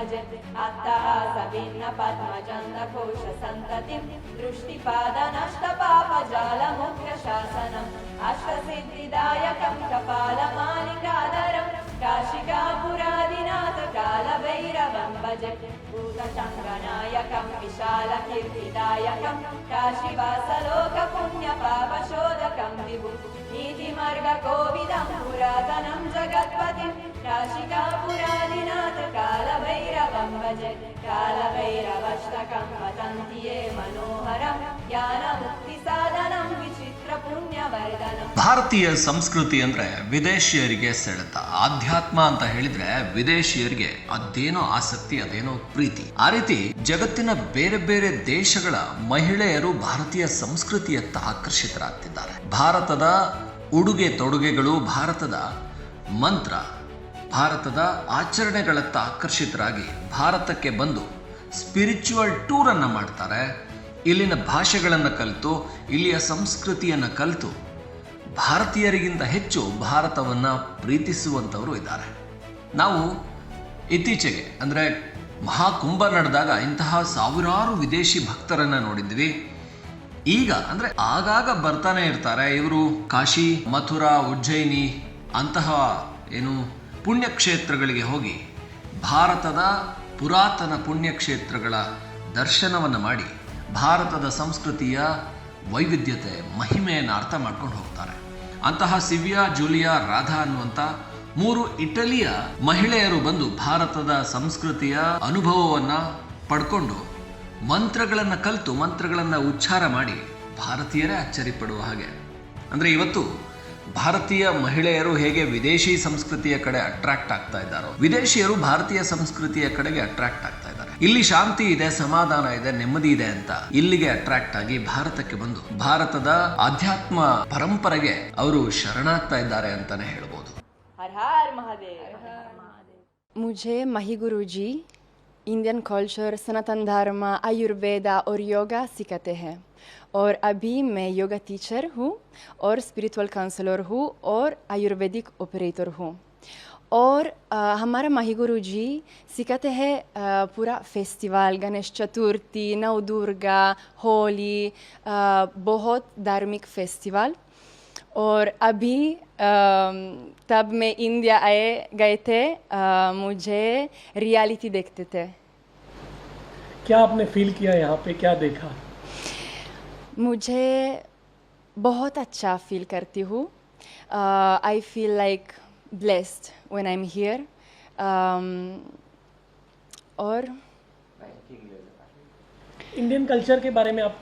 भजते अट्टहास भिन्न पद्मचन्द घोष सन्ततिं दृष्टिपादनष्टपापजालमुख्य शासनम् अष्टसिद्धिदायकं कपालमालिकाधरं काशिकापुरादिनाथ कालभैरवं भजे भूतशङ्कनायकं विशालकीर्तिदायकं काशीवासलोकपुण्यपापशोधकं विभुं नीतिमार्गकोविदं पुरातनं जगत्पतिं काशिकापुरादिनाथ कालभैरवं भजे कालभैरवष्टकं वदन्ति ये मनोहरं ज्ञानमुक्तिसाधनं विचित्रपुण्यवर्धनम् ಭಾರತೀಯ ಸಂಸ್ಕೃತಿ ಅಂದ್ರೆ ವಿದೇಶಿಯರಿಗೆ ಸೆಳೆತ, ಆಧ್ಯಾತ್ಮ ಅಂತ ಹೇಳಿದ್ರೆ ವಿದೇಶಿಯರಿಗೆ ಅದೇನೋ ಆಸಕ್ತಿ, ಅದೇನೋ ಪ್ರೀತಿ. ಆ ರೀತಿ ಜಗತ್ತಿನ ಬೇರೆ ಬೇರೆ ದೇಶಗಳ ಮಹಿಳೆಯರು ಭಾರತೀಯ ಸಂಸ್ಕೃತಿಯತ್ತ ಆಕರ್ಷಿತರಾಗ್ತಿದ್ದಾರೆ. ಭಾರತದ ಉಡುಗೆ ತೊಡುಗೆಗಳು, ಭಾರತದ ಮಂತ್ರ, ಭಾರತದ ಆಚರಣೆಗಳತ್ತ ಆಕರ್ಷಿತರಾಗಿ ಭಾರತಕ್ಕೆ ಬಂದು ಸ್ಪಿರಿಚುವಲ್ ಟೂರ್ ಅನ್ನ ಮಾಡ್ತಾರೆ. ಇಲ್ಲಿನ ಭಾಷೆಗಳನ್ನು ಕಲಿತು, ಇಲ್ಲಿಯ ಸಂಸ್ಕೃತಿಯನ್ನು ಕಲಿತು ಭಾರತೀಯರಿಗಿಂತ ಹೆಚ್ಚು ಭಾರತವನ್ನು ಪ್ರೀತಿಸುವಂಥವರು ಇದ್ದಾರೆ. ನಾವು ಇತ್ತೀಚೆಗೆ ಅಂದರೆ ಮಹಾಕುಂಭ ನಡೆದಾಗ ಇಂತಹ ಸಾವಿರಾರು ವಿದೇಶಿ ಭಕ್ತರನ್ನು ನೋಡಿದ್ವಿ. ಈಗ ಅಂದರೆ ಆಗಾಗ ಬರ್ತಾನೆ ಇರ್ತಾರೆ ಇವರು. ಕಾಶಿ, ಮಥುರಾ, ಉಜ್ಜಯಿನಿ ಅಂತಹ ಏನು ಪುಣ್ಯಕ್ಷೇತ್ರಗಳಿಗೆ ಹೋಗಿ ಭಾರತದ ಪುರಾತನ ಪುಣ್ಯಕ್ಷೇತ್ರಗಳ ದರ್ಶನವನ್ನು ಮಾಡಿ ಭಾರತದ ಸಂಸ್ಕೃತಿಯ ವೈವಿಧ್ಯತೆ, ಮಹಿಮೆಯನ್ನು ಅರ್ಥ ಮಾಡ್ಕೊಂಡು ಹೋಗ್ತಾರೆ. ಅಂತಹ ಸಿವಿಯಾ, ಜೂಲಿಯಾ, ರಾಧಾ ಅನ್ನುವಂಥ 3 ಇಟಲಿಯ ಮಹಿಳೆಯರು ಬಂದು ಭಾರತದ ಸಂಸ್ಕೃತಿಯ ಅನುಭವವನ್ನು ಪಡ್ಕೊಂಡು ಮಂತ್ರಗಳನ್ನು ಕಲಿತು, ಮಂತ್ರಗಳನ್ನು ಉಚ್ಚಾರ ಮಾಡಿ ಭಾರತೀಯರೇ ಅಚ್ಚರಿಪಡುವ ಹಾಗೆ. ಅಂದರೆ ಇವತ್ತು ಭಾರತೀಯ ಮಹಿಳೆಯರು ಹೇಗೆ ವಿದೇಶಿ ಸಂಸ್ಕೃತಿಯ ಕಡೆ ಅಟ್ರಾಕ್ಟ್ ಆಗ್ತಾ ಇದ್ದಾರೋ, ವಿದೇಶಿಯರು ಭಾರತೀಯ ಸಂಸ್ಕೃತಿಯ ಕಡೆಗೆ ಅಟ್ರಾಕ್ಟ್ ಆಗ್ತಾ ಇದ್ದಾರೆ. ಇಲ್ಲಿ ಶಾಂತಿ ಇದೆ, ಸಮಾಧಾನ ಇದೆ, ನೆಮ್ಮದಿ ಇದೆ ಅಂತ ಇಲ್ಲಿಗೆ ಅಟ್ರಾಕ್ಟ್ ಆಗಿ ಭಾರತಕ್ಕೆ ಬಂದು ಭಾರತದ ಆಧ್ಯಾತ್ಮ ಪರಂಪರೆಗೆ ಅವರು ಶರಣಾಗ್ತಾ ಇದ್ದಾರೆ ಅಂತಾನೆ ಹೇಳ್ಬೋದು. हर हर महादेव. मुझे माही गुरुजी इंडियन कल्चर, सनातन धर्म, आयुर्वेदा और योगा सिखाते हैं. और अभी मैं योगा टीचर हूँ और स्पिरिचुअल काउंसलर हूँ और आयुर्वेदिक ऑपरेटर हूँ. और हमारा माही गुरुजी सिखाते हैं पूरा फेस्टिवल, गणेश चतुर्थी, नवदुर्गा, होली, बहुत धार्मिक फेस्टिवल. और अभी तब मैं इंडिया गए थे, मुझे रियलिटी देखते थे. क्या आपने फील किया यहाँ पे, क्या देखा? मुझे बहुत अच्छा फील करती हूँ. I feel like blessed when I am here. और इंडियन कल्चर के बारे में आप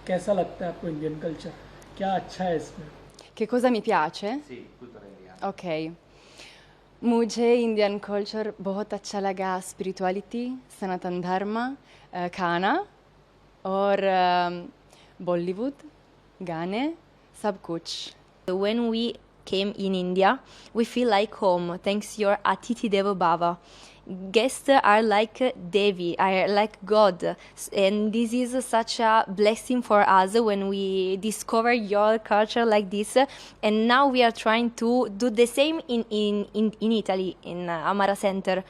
कैसा लगता है आपको? इंडियन कल्चर क्या अच्छा है इसमें? che cosa mi piace? Sì, cultura indiana. Ok. मुझे इंडियन कल्चर बहुत अच्छा लगा. स्पिरिचुअलिटी, सनातन धर्म, खाना और बॉलीवुड, गाने, सब कुछ. When we came in India, we feel like home, thanks your Atiti Devo Bhava. Guests are like Devi, are like God, and this is such a blessing for us when we discover your culture like this. And now we are trying to do the same in Italy, in Amara Center.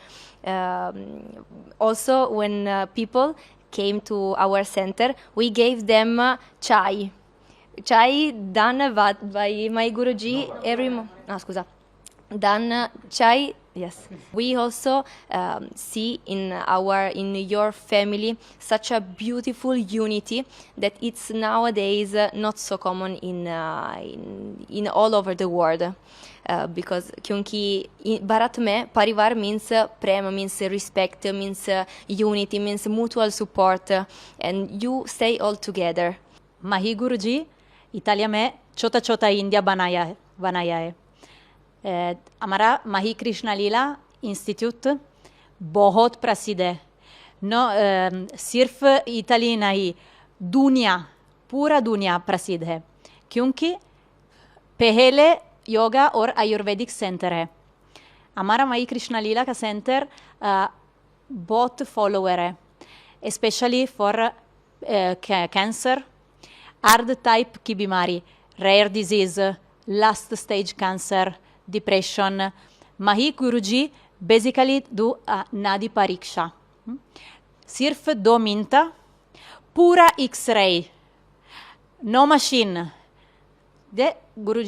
Also, when people came to our center, we gave them chai. Chai done by my Guruji every scusa. Done chai, yes. We also see in your family such a beautiful unity that it's nowadays not so common in all over the world. Because क्योंकि भारत में परिवार means Prem, means respect, means unity, means mutual support, and you stay all together. Mahi Guruji Italia में छोटा छोटा India बनाया है. हमारा माही कृष्णा लीला institute बहुत प्रसिद्ध है. सिर्फ इटली नहीं, पूरा दुनिया प्रसिद्ध है, क्योंकि पहले योगा और आयुर्वेदिक सेंटर है. हमारा माही कृष्णा लीला का सेंटर बहुत फॉलोअर है, specially for cancer, heart type की बीमारी, rare disease, last stage cancer, depression. Mahi Guruji basically do नादी परीक्षा सिर्फ 2 मिनट पूरा X-ray no machine the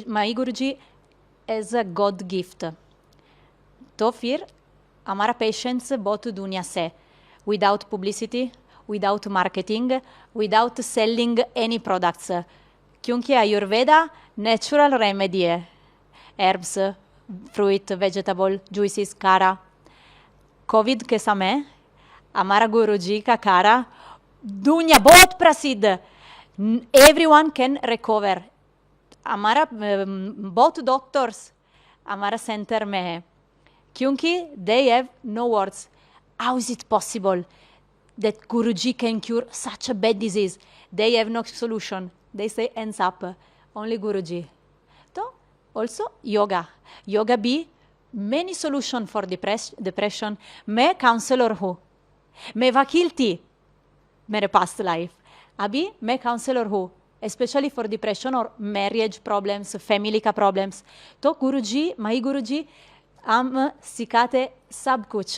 my guruji is a god gift तो फिर हमारा पेशेंट्स बहुत दुनिया से without publicity without marketing without selling any products क्योंकि आयुर्वेदा नेचुरल रेमेडी है herbs fruit vegetable juices काढ़ा कोविड के समय हमारा गुरुजी का काढ़ा दुनिया बहुत प्रसिद्ध everyone can recover हमारा बहुत डॉक्टर्स हमारा सेंटर में है क्योंकि they have no words how is it possible that Guruji can cure such a bad disease they have no solution they say hands up only Guruji so also yoga be many solution for depression मैं counsellor हूँ मैं वकील थी मेरे past life अभी मैं counsellor हूँ specially for depression और मैरिज प्रॉब्लम्स फैमिली का प्रॉब्लम्स तो गुरुजी माई गुरुजी हम सिखाते सब कुछ